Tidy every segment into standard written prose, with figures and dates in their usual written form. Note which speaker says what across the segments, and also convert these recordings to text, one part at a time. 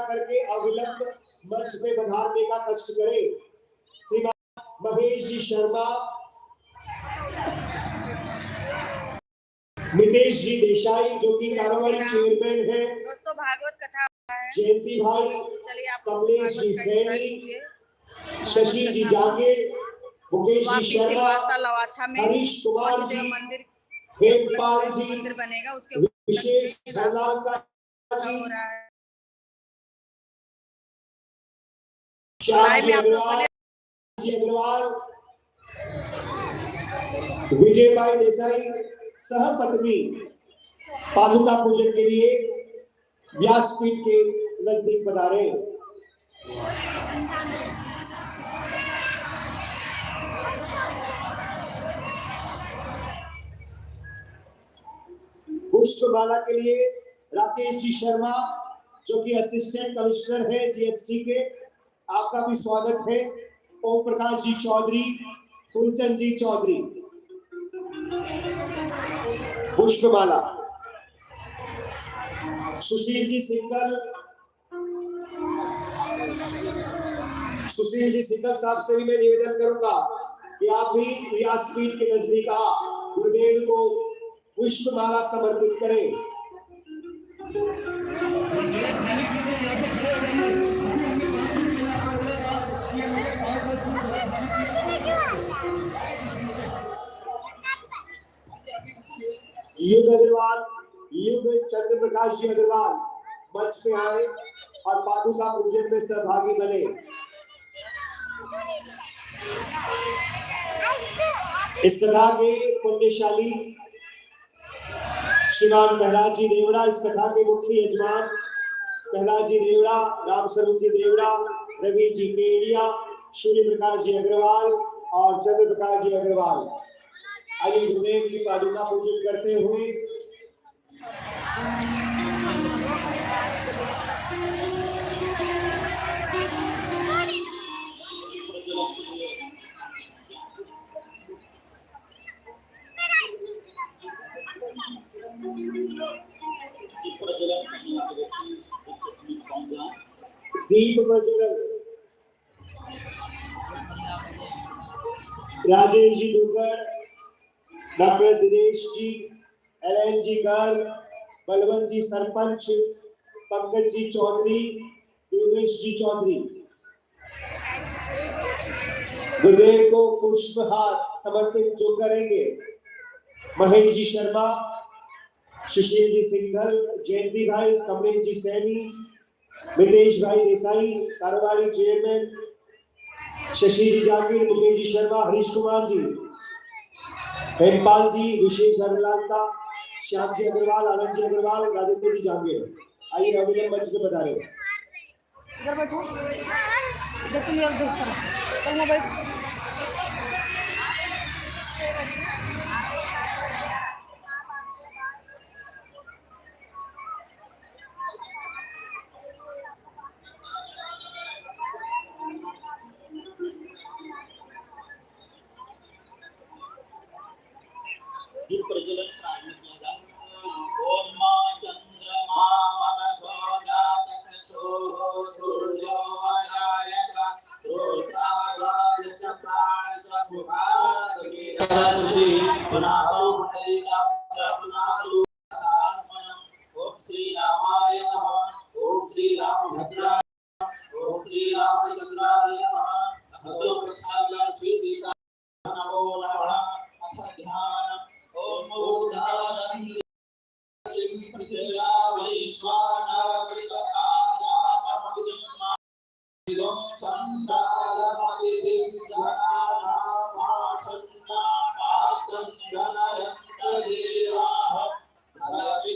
Speaker 1: करके अविलंब मंच पे पधारने का कष्ट करें। श्रीमान महेश जी शर्मा, मितेश जी देसाई जो कि कारोबारी चेयरमैन है,
Speaker 2: दोस्तों भागवत कथा है,
Speaker 1: जयंती भाई, कमलेश जी सैनी, शशि जी जागीर, मुकेश जी शर्मा, हरीश कुमार जी, हेमपाल जी,
Speaker 2: मंदिर बनेगा उसके
Speaker 1: विशेष हरलाल का जी, श्याम जी अग्रवाल, विजय भाई देसाई सहपत्नी पादुका पूजन के लिए व्यासपीठ के नजदीक पधारे। पुष्पमाला के लिए राकेश जी शर्मा जो कि असिस्टेंट कमिश्नर है जीएसटी के, आपका भी स्वागत है। ओम प्रकाश जी चौधरी, फूलचंद जी चौधरी, पुष्पमाला। सुशील जी सिंगल साहब से भी मैं निवेदन करूंगा कि आप भी व्यासपीठ के नजदीक गुरुदेव को पुष्पमाला समर्पित करें। युग अग्रवाल, युग चंद्र प्रकाश जी अग्रवाल मंच पे आए और पादुका पूजन में सहभागी बने। इस कथा के पुण्यशाली श्रीमान प्रहलाद जी देवड़ा, इस कथा के मुख्य यजमान प्रहलाद जी देवड़ा, रामस्वरूप जी देवड़ा, रवि जी केडिया, सूर्य प्रकाश जी अग्रवाल और चंद्र प्रकाश जी अग्रवाल। आइए गुरुदेव की पादुका पूजन करते हुए दीप प्रज्वलन। राजेश जी दुर्गढ़, डॉक्टर दिनेश जी, एलएन जी गर्ग, बलवंत जी सरपंच, पंकज जी चौधरी, दिवेश जी चौधरी। गुरुदेव को पुष्पहार समर्पित जो करेंगे महेश जी शर्मा, सुशील जी सिंघल, जयंती भाई, कमलेश जी सैनी, मितेश भाई देसाई कारोबारी चेयरमैन, शशि जी जागीर, मुकेश जी शर्मा, हरीश कुमार जी, हेमपाल जी, विशेष हरलाल का, श्याम जी अग्रवाल, आनंद जी अग्रवाल, राजेंद्र जी जागीर। आइए अविलंब मंच पे पधारे।
Speaker 2: इधर बैठो, इधर तुम यार देख सकते हो मोबाइल।
Speaker 3: दीप प्रज्वलन प्रारंभ किया जाए। ओम मां चंद्रमा मनसो जात चक्षुः सूर्यो अजायत श्रोत्रागारस्य प्राणस्य मुखादगिरसुचि पुनातो पुंडरीकाक्ष पुनातो रासमनम्। ओम श्री रामाय नमः। ओम श्री रामभद्राय नमः। ओम श्री रामचंद्राय नमः। अस्तु प्रक्षाल्य श्री सीता नमो नमः। अथ ध्यान। ओम उदानंद पृथ्व्या वैश्वानरकृत आजातमग्निम् इदं संदायमतिथिं जनानामासन्ना पात्रं जनयन्त देवाः।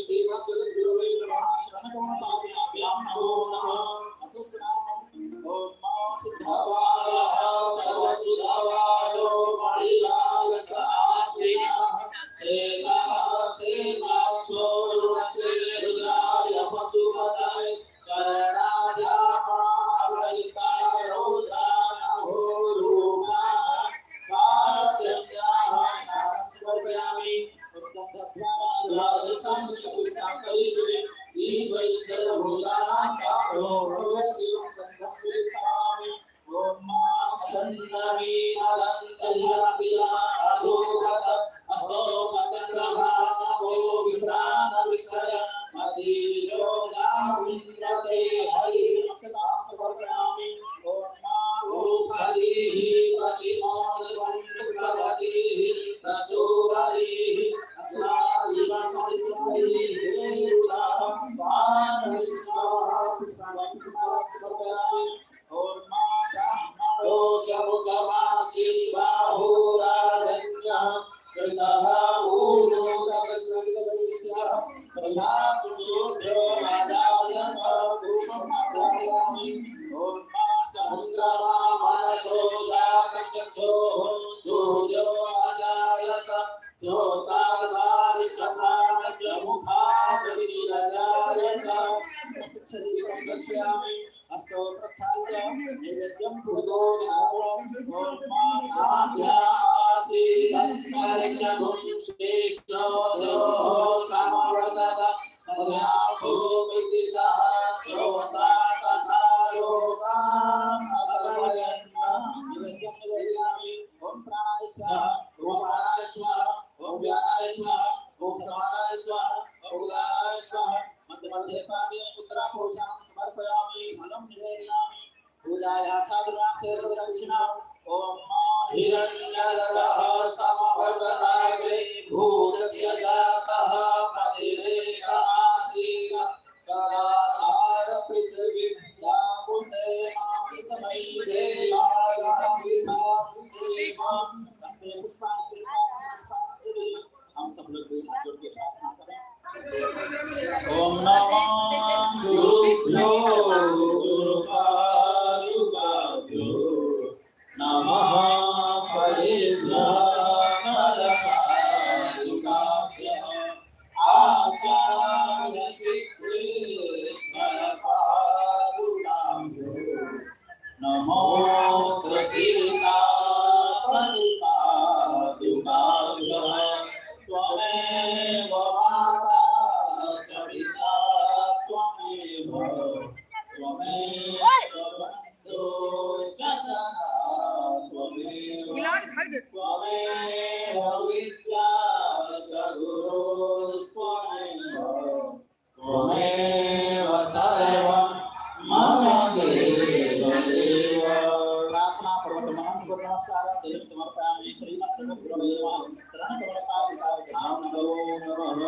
Speaker 3: श्रीमद्गुरुवे नमः। शरणकमलपादुकाभ्यां नमो नमः। अथ स्नानम्। ओम शुद्धबालः सर्वसुधबालो मणिलालसाश्रिणः सेताक्षोरुणस्ते रुद्राय पशुपतये कर्णाजामाभरिता रौद्रानघोरूपाः पाद्यम्याः समर्पयामि। गन्धद्वारां करिष्ये ईश्वरी सर्वभूतानां तापो समर्पयामि ओम ब्राह्मणो शमुखमासीद्बाहुराजन्यः कृतः ऊरुरगसगसगस्य प्रजातु शूद्रो राजाय धूपं समर्पयामि ओम चन्द्रमा मनसो जातचक्षुः सूर्यो अजायत ज्योतार्धारिसप्राणस्य मुखादग्निरजायत शरीरं दर्शयामि हस्तो प्रक्षाल्य नैवेद्यं कुरुतो ध्यानम् ॐ मानाभ्यासीदन्तरिक्षगुं श्रेष्ठोऽधोः समवर्तत तथा भूमिदिशः श्रोता तथा लोकान् अकल्पयन् नैवेद्यं निवेदयामि ॐ प्राणाय स्वाहा ॐ अपानाय स्वाहा ॐ व्यानाय स्वाहा ॐ समानाय स्वाहा ॐ उदानाय स्वाहा मध्य मध्ये पानीय उत्तरा पोषणं समर्पयामि फलं निवेदयामि पूजाया साधनार्थे प्रदक्षिणाम् ओम हिरण्यगर्भः समवर्तताग्रे भूतस्य जातः पतिरेक आसीत् सदाधार पृथिवीभ्यामुते मां समयि देवाय विधाविधेमं हस्ते पुष्पांजलि हम सब लोग भी हाथ जोड़ के प्रार्थना करें ओम नमो गुरुभ्यो गुरुपादुकाभ्यो नमः परेभ्यः परपादुकाभ्यः आचार्य सिद्धेश्वर पादुकाभ्यो नमोऽस्तु सीतापति पादुकाभ्यः त्वमेव माता च पिता त्वमेव बन्धो च सखा त्वमेव विद्या च गुरुस्त्वमेव सर्वं मम देव प्रार्थना पूर्वक महंत को नमस्कार दिल समर्पयामि श्रीमद् जगद्गुरुवे नमः चरण कमल पादुकाभ्यां नमो नमः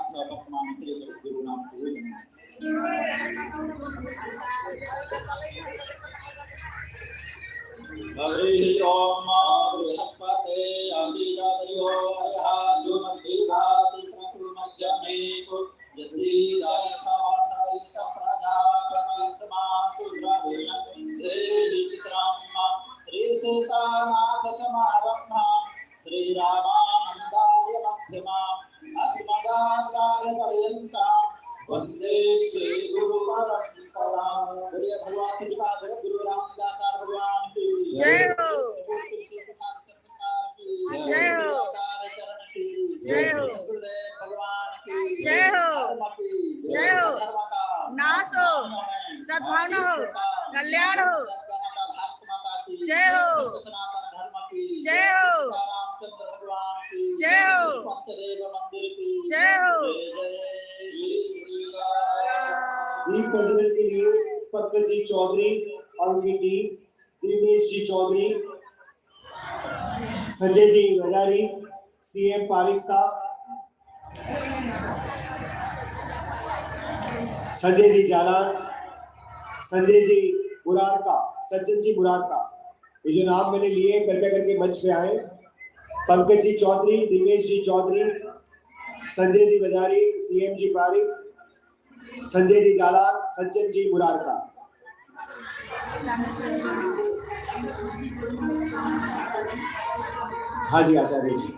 Speaker 3: अथ वर्तमान श्री जगद्गुरु नाम पूर्ण हरि ओम बृहस्पते अग्निजातयो अर्हाद्यो मद्विघाति त्रतुमज्जनेको यदि दायच्छावासारित प्रजापतिर्समा शूद्रवेण देहि चित्रम् श्री सीतानाथ समारम्भां श्री रामानन्दाय मध्यमाम् अस्मदाचार्य पर्यन्तां वन्दे श्री गुरु परम्परां बोलिए भगवान की कृपा जगद्गुरु रामदाचार्य भगवान की
Speaker 2: जय हो
Speaker 3: जय हो चरण की
Speaker 2: जय हो
Speaker 3: सद्गुरुदेव भगवान की
Speaker 2: जय हो जय हो नाश हो सद्भावना हो कल्याण हो जय हो
Speaker 3: सनातन धर्म की
Speaker 2: जय हो
Speaker 3: रामचंद्र भगवान की
Speaker 2: जय हो
Speaker 3: पंचदेव मंदिर की
Speaker 2: जय हो
Speaker 3: जय श्री सीताराम।
Speaker 1: दीप प्रज्वलन के लिए पंकज जी चौधरी और उनकी टीम, दिनेश जी चौधरी, संजय जी वजारी, सीएम पारिक साहब, संजय जी जालान, संजय जी मुरारका, सज्जन जी मुरारका, ये जो नाम मैंने लिए कृपया करके मंच पे आए। पंकज जी चौधरी, दिनेश जी चौधरी, संजय जी वजारी, सीएम जी पारिक, संजय जी जालान, सज्जन जी मुरारका। हाँ जी आचार्य जी।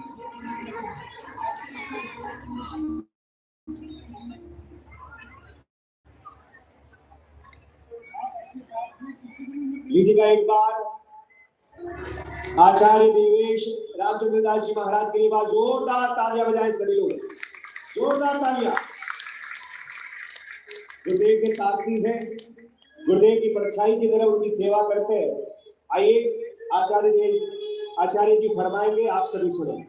Speaker 1: लीजिएगा एक बार आचार्य देवेश रामचंद्र दास जी महाराज के लिए बात जोरदार तालियां बजाएं सभी लोग, जोरदार तालियां। गुरुदेव के सारथी हैं, गुरुदेव की परछाई की तरह उनकी सेवा करते हैं। आइए आचार्य जी फरमाएंगे, आप सभी सुने।